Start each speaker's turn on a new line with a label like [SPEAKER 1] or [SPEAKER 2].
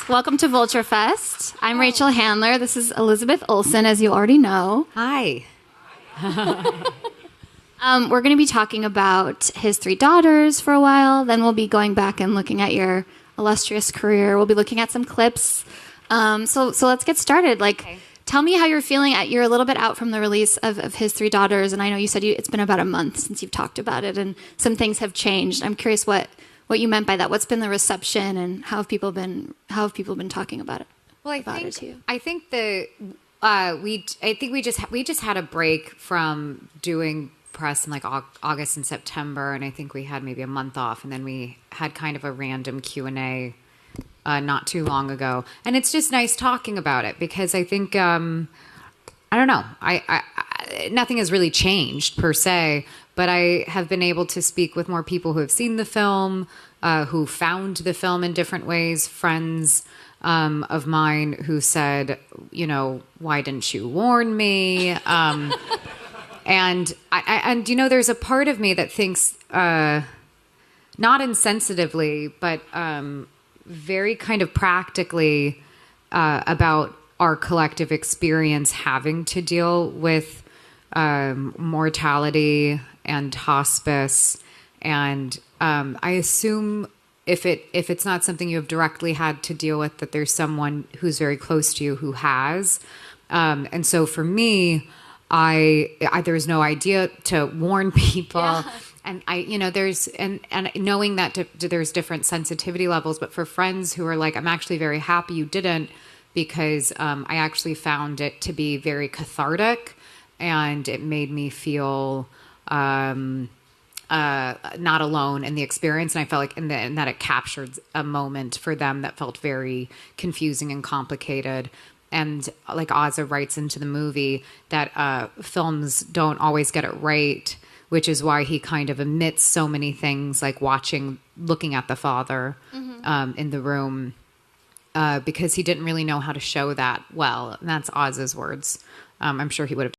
[SPEAKER 1] Welcome to Vulture Fest. I'm Rachel Handler. This is Elizabeth Olsen, as you already know.
[SPEAKER 2] Hi.
[SPEAKER 1] We're going to be talking about his three daughters for a while. Then we'll be going back and looking at your illustrious career. We'll be looking at some clips. So let's get started. Tell me how you're feeling. You're a little bit out from the release of his three daughters, and I know you said it's been about a month since you've talked about it, and some things have changed. I'm curious what you meant by that. What's been the reception, and how have people been talking about it?
[SPEAKER 2] Well, I think we just had a break from doing press in like August and September, and I think we had maybe a month off, and then we had kind of a random Q&A not too long ago, and it's just nice talking about it because I think I don't know, I nothing has really changed per se, but I have been able to speak with more people who have seen the film, who found the film in different ways, friends of mine who said, why didn't you warn me? And there's a part of me that thinks, not insensitively, but very kind of practically about our collective experience having to deal with mortality and hospice. And I assume if it's not something you have directly had to deal with, that there's someone who's very close to you who has. And so for me, there's no idea to warn people. Yeah. And there's and knowing that there's different sensitivity levels, but for friends who are like, I'm actually very happy you didn't, because I actually found it to be very cathartic, and it made me feel not alone in the experience. And I felt like and that it captured a moment for them that felt very confusing and complicated. And like Ozza writes into the movie that films don't always get it right, which is why he kind of omits so many things, like looking at the father in the room, because he didn't really know how to show that well. And that's Oz's words. I'm sure he would have